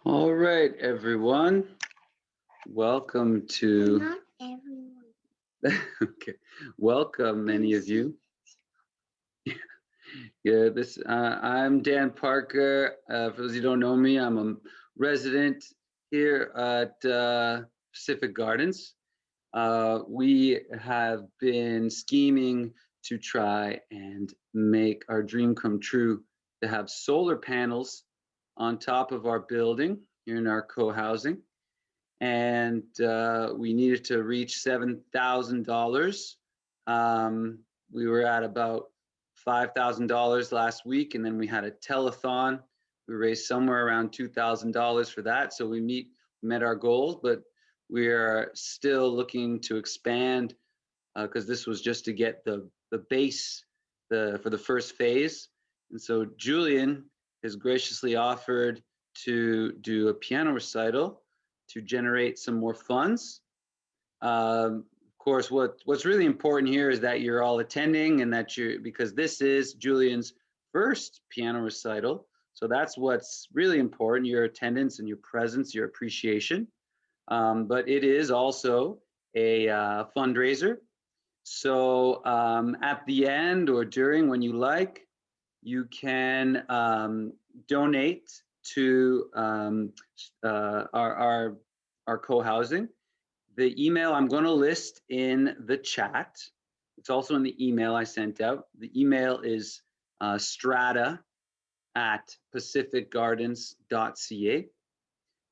All right, everyone. Welcome to. Not everyone. Okay. Welcome, many of you. Yeah, I'm Dan Parker. For those of you who don't know me, I'm a resident here at Pacific Gardens. We have been scheming to try and make our dream come true to have solar panels on top of our building here in our co-housing. And we needed to reach $7,000. We were at about $5,000 last week, and then we had a telethon. We raised somewhere around $2,000 for that, so we met our goals, but we are still looking to expand because this was just to get the base for the first phase. And so Julian has graciously offered to do a piano recital to generate some more funds. Of course, what's really important here is that you're all attending and that because this is Julian's first piano recital. So that's what's really important, your attendance and your presence, your appreciation. But it is also a fundraiser. So at the end or during, when you like, you can donate to our co-housing. The email I'm going to list in the chat. It's also in the email I sent out. The email is strata@pacificgardens.ca.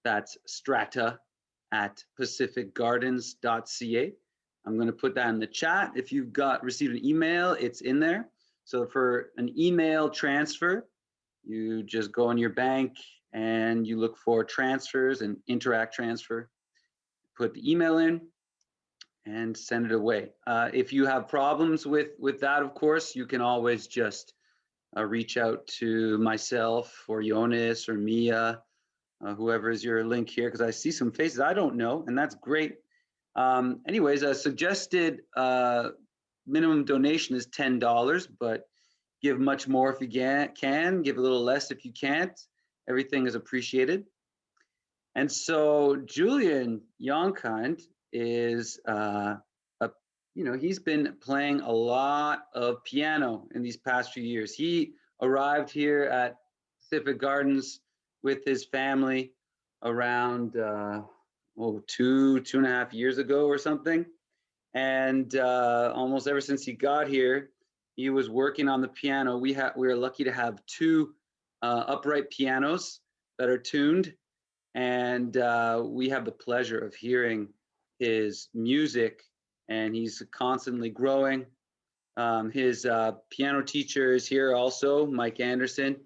That's strata@pacificgardens.ca. I'm going to put that in the chat. If you've received an email, it's in there. So for an email transfer, you just go in your bank and you look for transfers and interact transfer. Put the email in and send it away. If you have problems with that, of course, you can always just reach out to myself or Jonas or Mia, whoever is your link here, because I see some faces I don't know, and that's great. Anyways, a suggested minimum donation is $10, but give much more if you can, give a little less if you can't. Everything is appreciated. And so Julian Youngkind is, he's been playing a lot of piano in these past few years. He arrived here at Pacific Gardens with his family around 2.5 years ago or something. And almost ever since he got here, he was working on the piano. We were lucky to have two upright pianos that are tuned, and we have the pleasure of hearing his music, and he's constantly growing. His piano teacher is here also, Mike Anderson,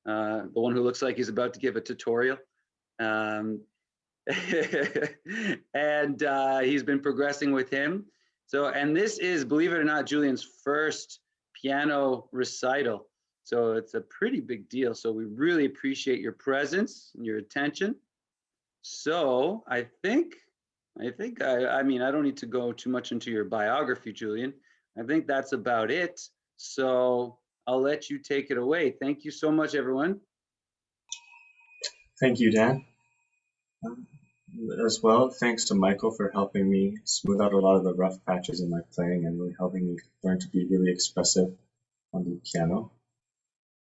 the one who looks like he's about to give a tutorial. And he's been progressing with him. So, and this is, believe it or not, Julian's first piano recital. So it's a pretty big deal. So we really appreciate your presence and your attention. So I mean, I don't need to go too much into your biography, Julian. I think that's about it. So I'll let you take it away. Thank you so much, everyone. Thank you, Dan. As well, thanks to Michael for helping me smooth out a lot of the rough patches in my playing and really helping me learn to be really expressive on the piano.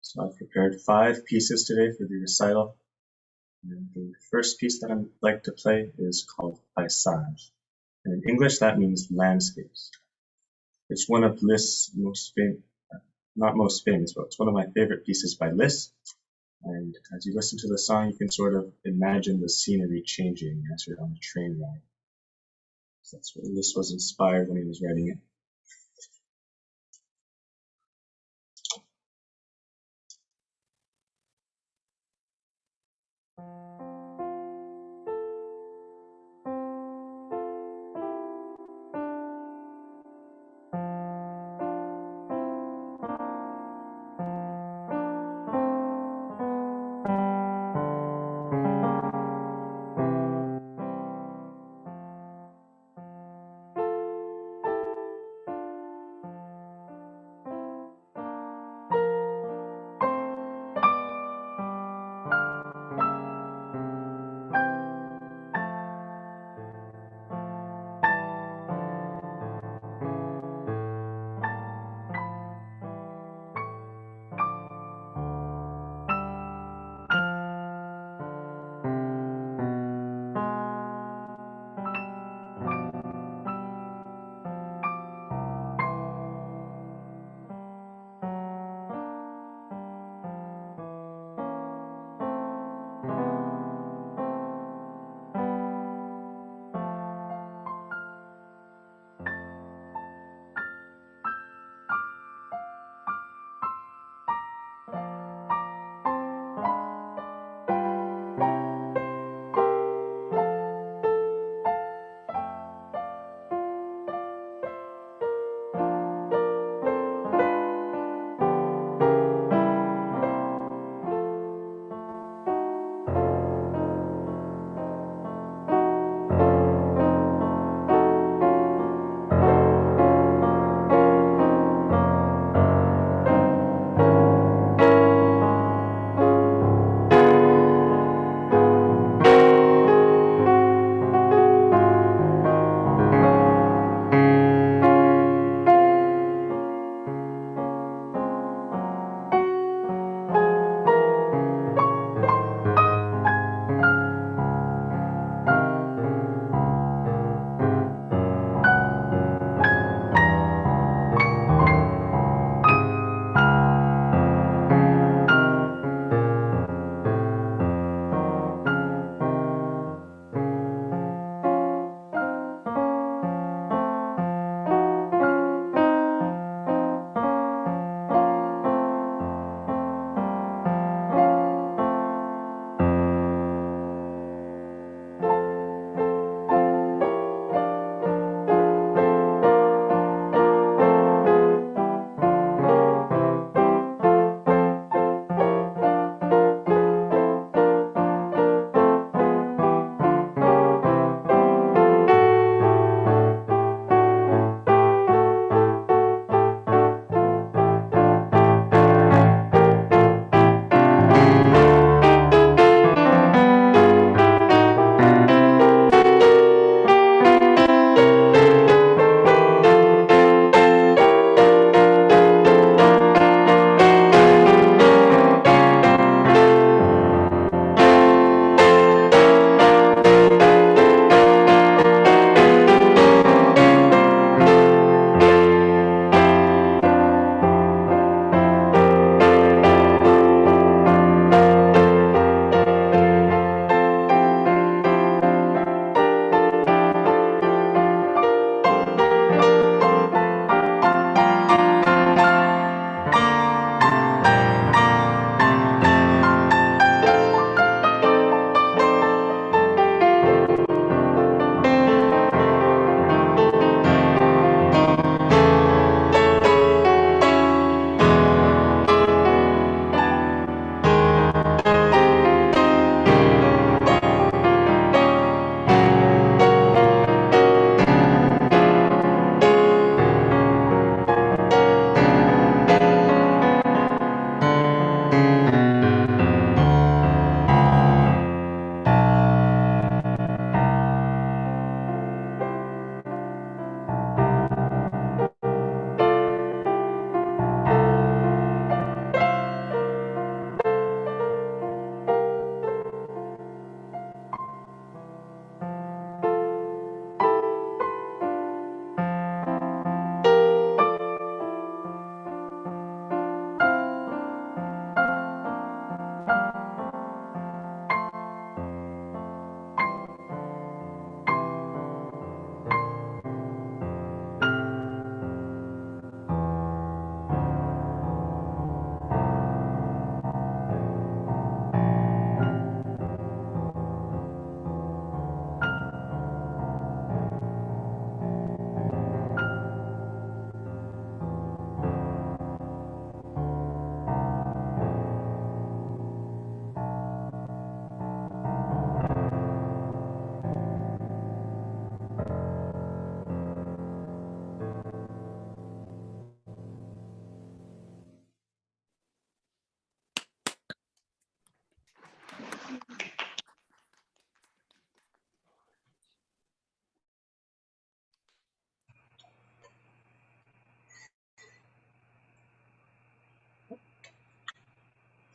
So I've prepared 5 pieces today for the recital. And the first piece that I'd like to play is called Paysage. And in English, that means landscapes. It's one of Liszt's not most famous, but it's one of my favorite pieces by Liszt. And as you listen to the song, you can sort of imagine the scenery changing as you're on a train ride. So that's what Liszt was inspired when he was writing it.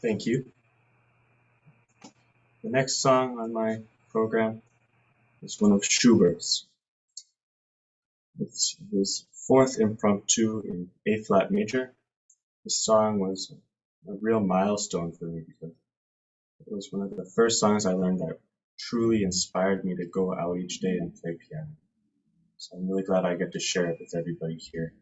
Thank you. The next song on my program is one of Schubert's. It's his fourth impromptu in A flat major. This song was a real milestone for me because it was one of the first songs I learned that truly inspired me to go out each day and play piano. So I'm really glad I get to share it with everybody here.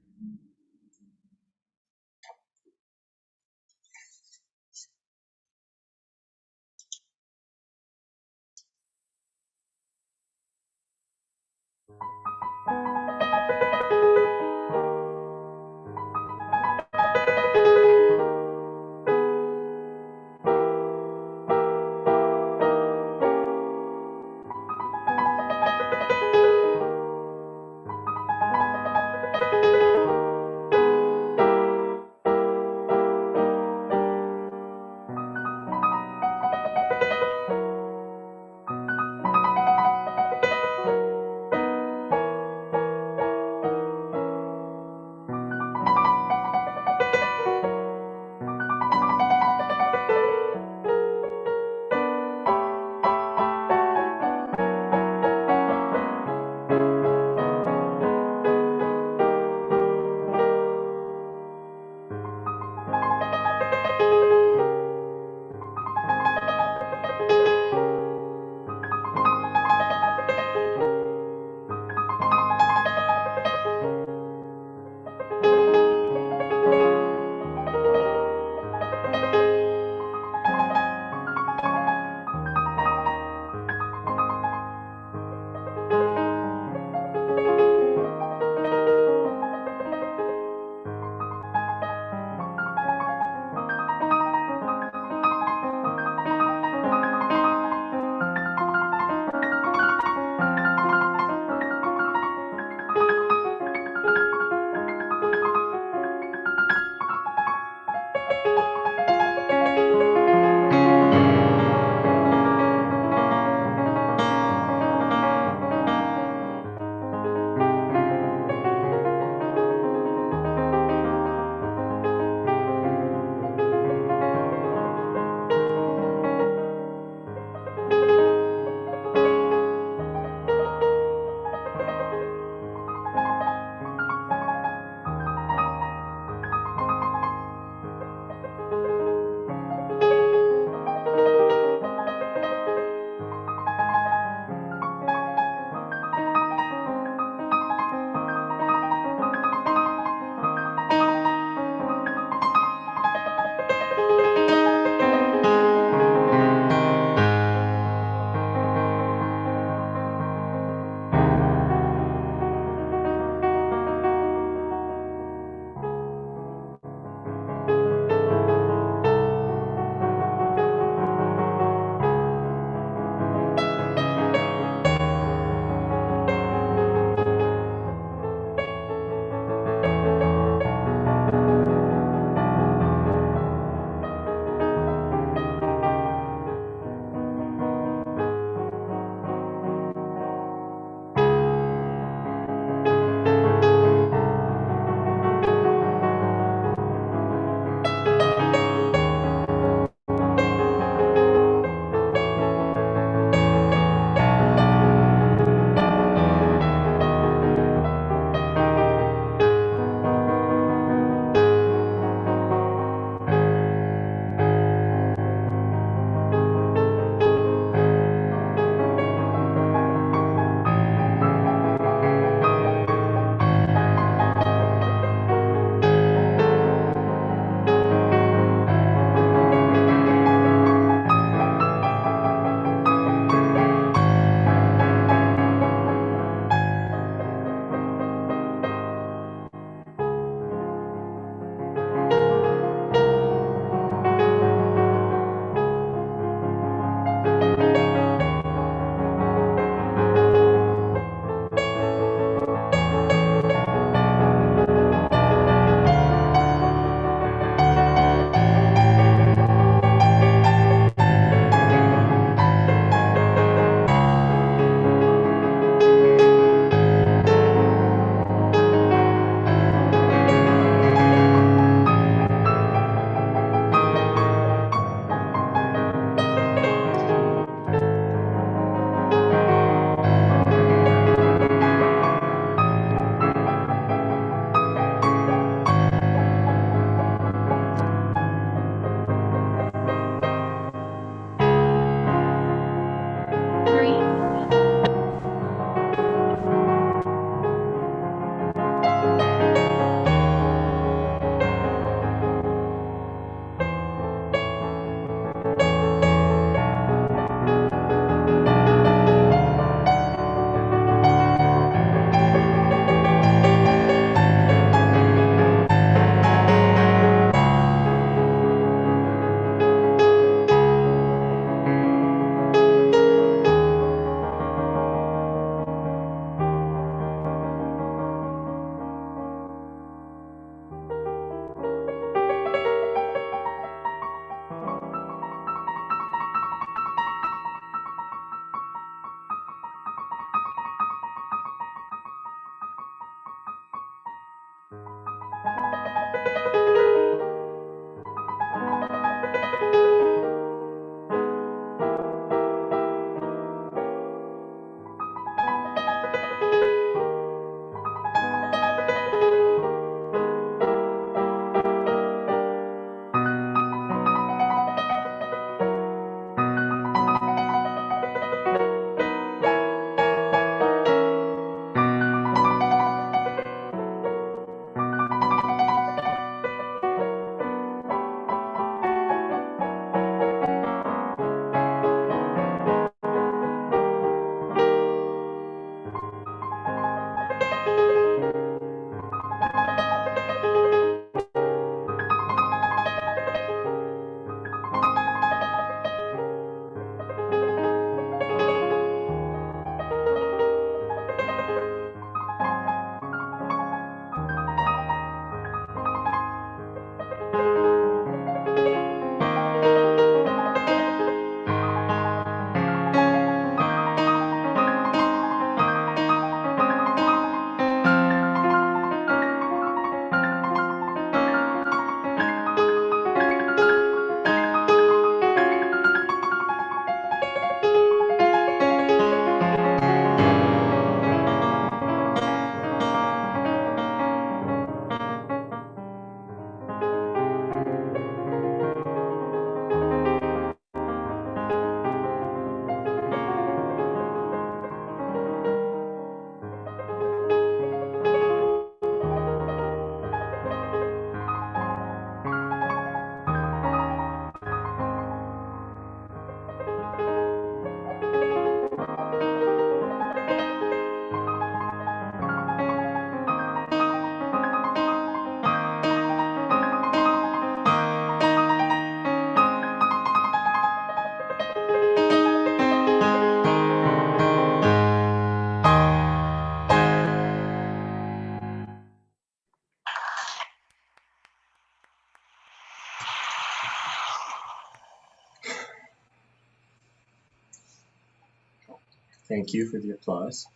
Thank you for the applause.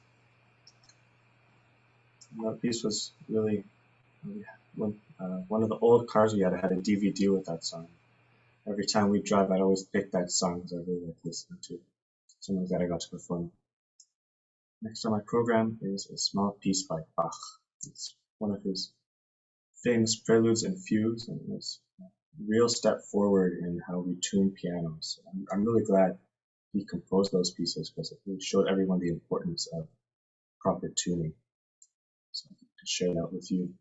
That piece was really one of the old cars we had a DVD with that song. Every time we drive, I'd always pick that song because I really like listening to it. Something that I got to perform. Next on my program is a small piece by Bach. It's one of his famous preludes and fugues, and it's a real step forward in how we tune pianos. I'm really glad he composed those pieces because it really showed everyone the importance of proper tuning. So I'd like to share that with you.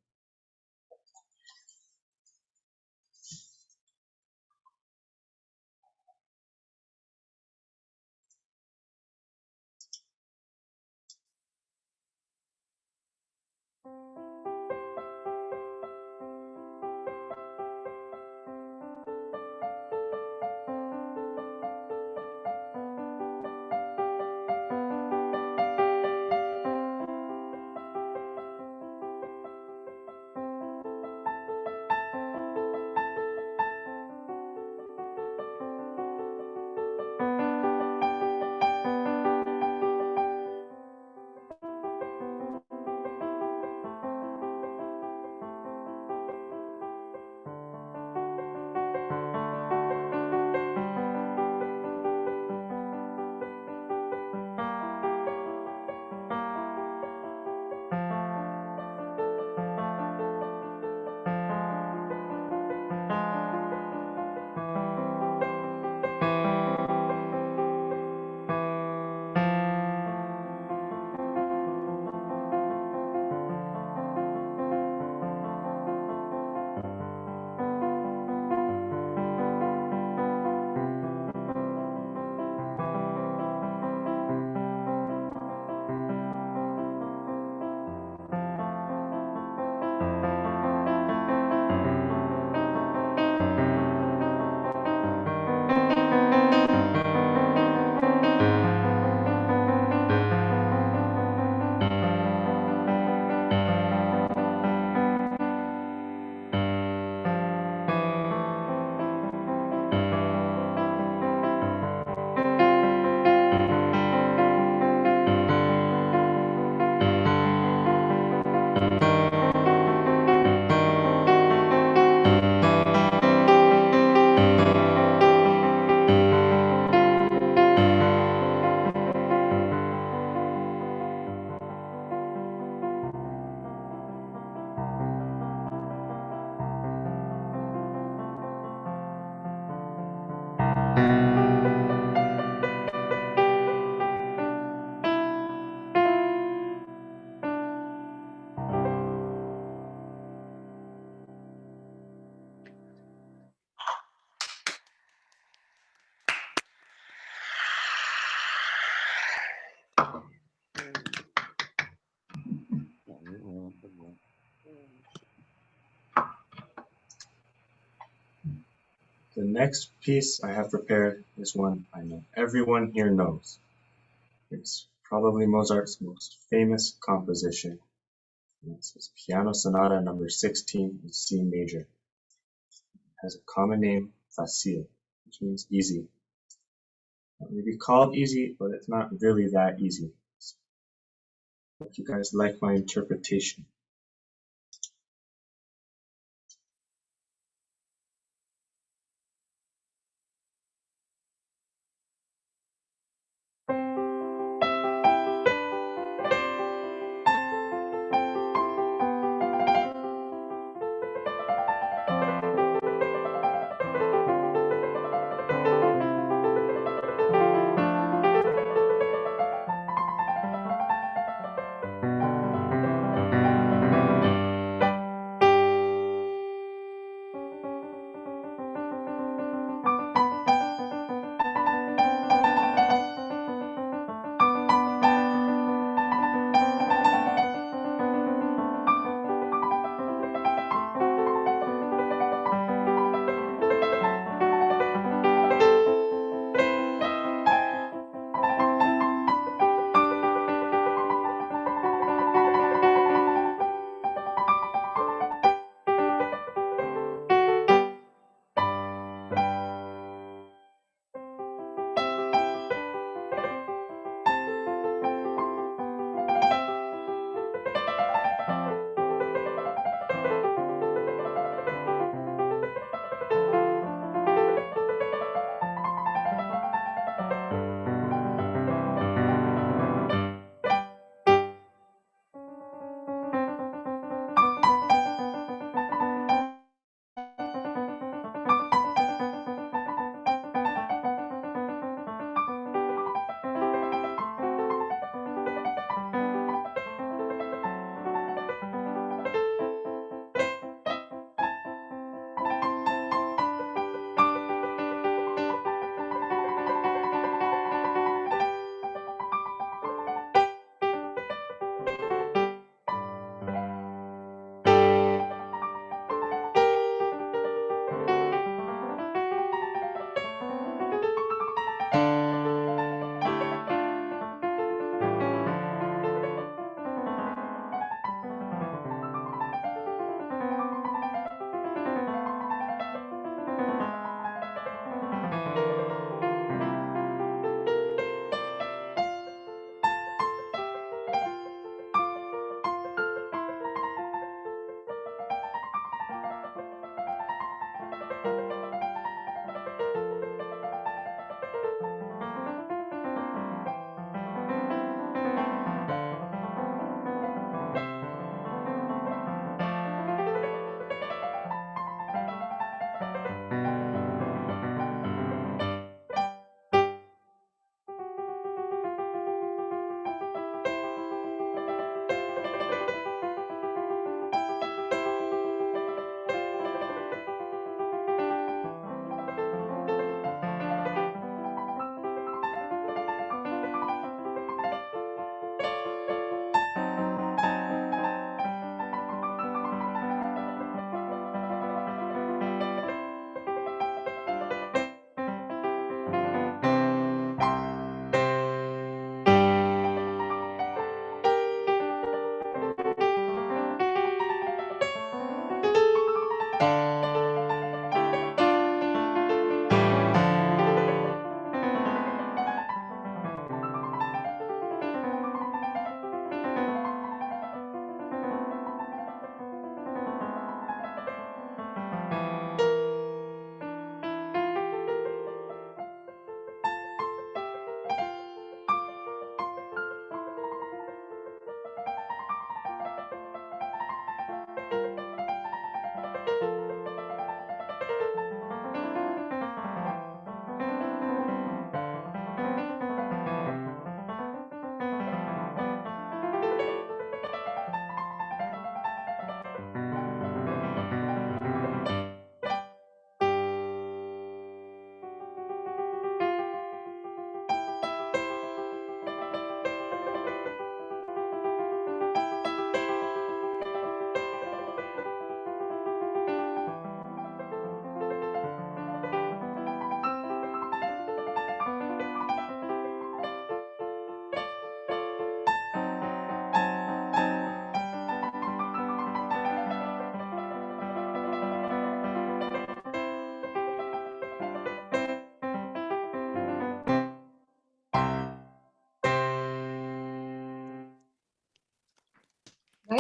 The next piece I have prepared is one I know everyone here knows. It's probably Mozart's most famous composition. It's his Piano Sonata number 16 in C major. It has a common name, facile, which means easy. It may be called easy, but it's not really that easy. Hope you guys like my interpretation.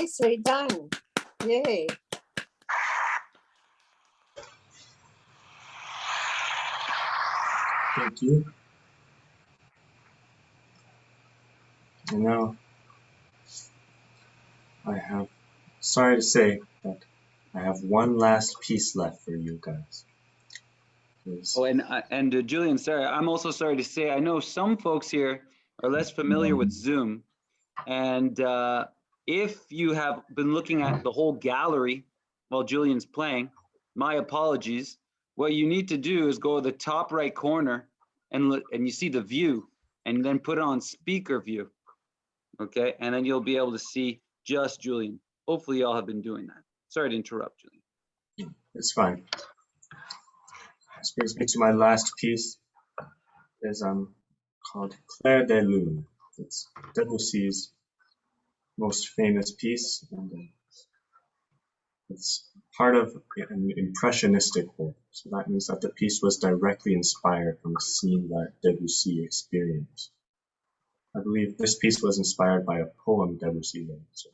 nicely done. Yay. Thank you. And now I have, sorry to say that I have one last piece left for you guys. Oh, and Julian, sorry, I'm also sorry to say, I know some folks here are less familiar with Zoom. And if you have been looking at the whole gallery while Julian's playing, my apologies. What you need to do is go to the top right corner and look, and you see the view, and then put it on speaker view. Okay, and then you'll be able to see just Julian. Hopefully y'all have been doing that. Sorry to interrupt, Julian. It's fine. This brings me to my last piece. Is called Clair de Lune. It's Debussy's most famous piece, and it's part of an impressionistic work. So that means that the piece was directly inspired from a scene that Debussy experienced. I believe this piece was inspired by a poem Debussy wrote. So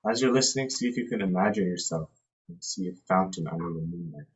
as you're listening, see if you can imagine yourself and see a fountain under the moonlight.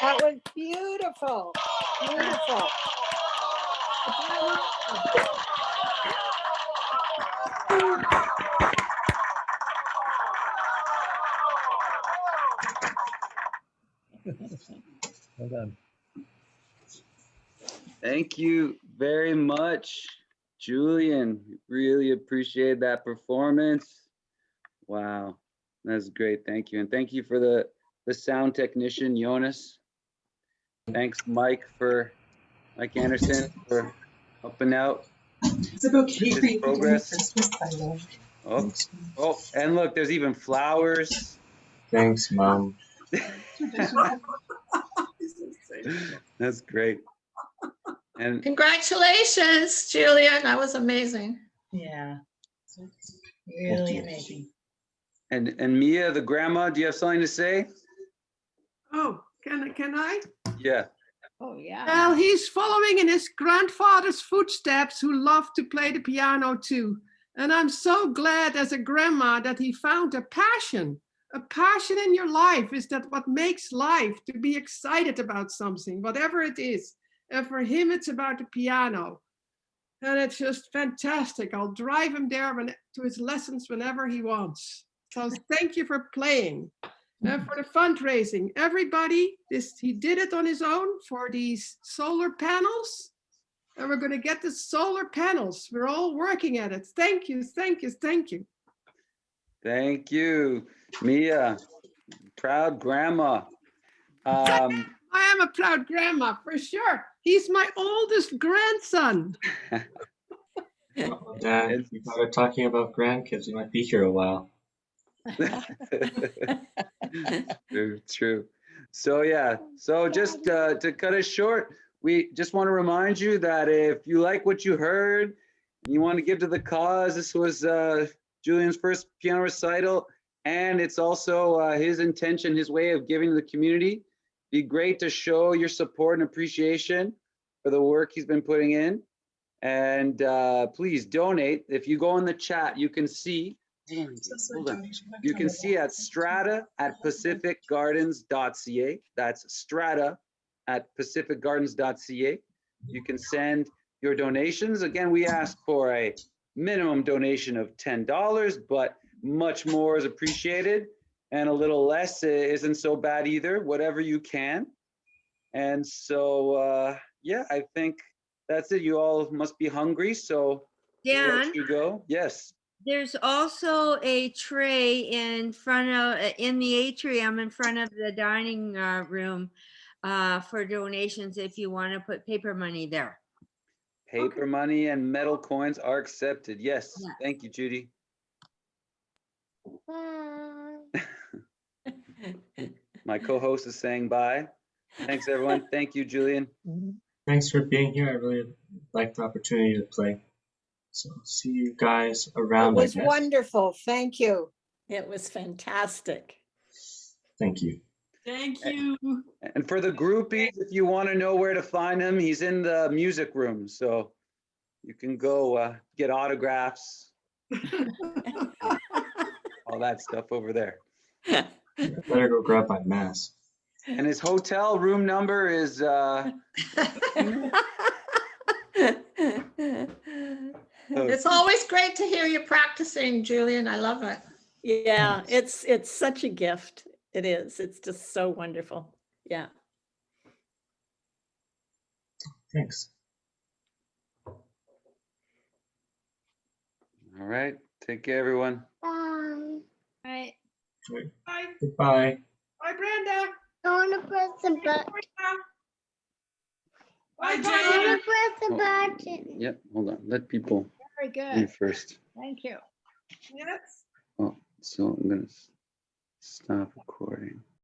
That was beautiful. Beautiful. Well done. Thank you very much, Julian. Really appreciate that performance. Wow, that's great. Thank you. And thank you for the sound technician, Jonas. Thanks, Mike Anderson for helping out. Is it okay His for you to do progress. Christmas by law? Oh, oh, and look, there's even flowers. Thanks, Mom. That's great. And Congratulations, Julian. That was amazing. Yeah. It's really amazing. and Mia, the grandma, do you have something to say? Oh, can I? Yeah. Oh, yeah. Well, he's following in his grandfather's footsteps, who loved to play the piano too. And I'm so glad as a grandma that he found a passion. A passion in your life is that what makes life, to be excited about something, whatever it is. And for him, it's about the piano. And it's just fantastic. I'll drive him there to his lessons whenever he wants. So thank you for playing. And for the fundraising, everybody, he did it on his own for these solar panels. And we're going to get the solar panels. We're all working at it. Thank you, thank you, thank you. Thank you, Mia. Proud grandma. I am a proud grandma, for sure. He's my oldest grandson. Dad, you got it talking about grandkids. You might be here a while. True. So yeah, so just to cut it short, we just want to remind you that if you like what you heard, and you want to give to the cause, this was Julian's first piano recital, and it's also his intention, his way of giving to the community. Be great to show your support and appreciation for the work he's been putting in. And please donate. If you go in the chat, you can see. Hold on. You can see at strata@pacificgardens.ca. That's strata@pacificgardens.ca. You can send your donations. Again, we ask for a minimum donation of $10, but much more is appreciated. And a little less isn't so bad either, whatever you can. And so, yeah, I think that's it. You all must be hungry, so we'll Dan, let you go. Yes. there's also a tray in front of, in the atrium in front of the dining room for donations if you want to put paper money there. Paper money and metal coins are accepted. Yes. Yeah. Thank you, Judy. My co-host is saying bye. Thanks, everyone. Thank you, Julian. Thanks for being here. I really like the opportunity to play. So see you guys It around, was I guess. wonderful. Thank you. It was fantastic. Thank you. Thank you. And for the groupies, if you want to know where to find him, he's in the music room. So you can go get autographs, all that stuff over there. I better go grab my mask. And his hotel room number is It's always great to hear you practicing, Julian. I love it. Yeah, it's such a gift. It is. It's just so wonderful. Yeah. Thanks. all right. Take care, everyone. Right. Bye. Goodbye. Bye, Brenda. I want to press the button. Bye, I Jane. want to press the button. Yep. Hold on. Let people Very good. leave first. Thank you. Yes. Oh, so I'm going to stop recording.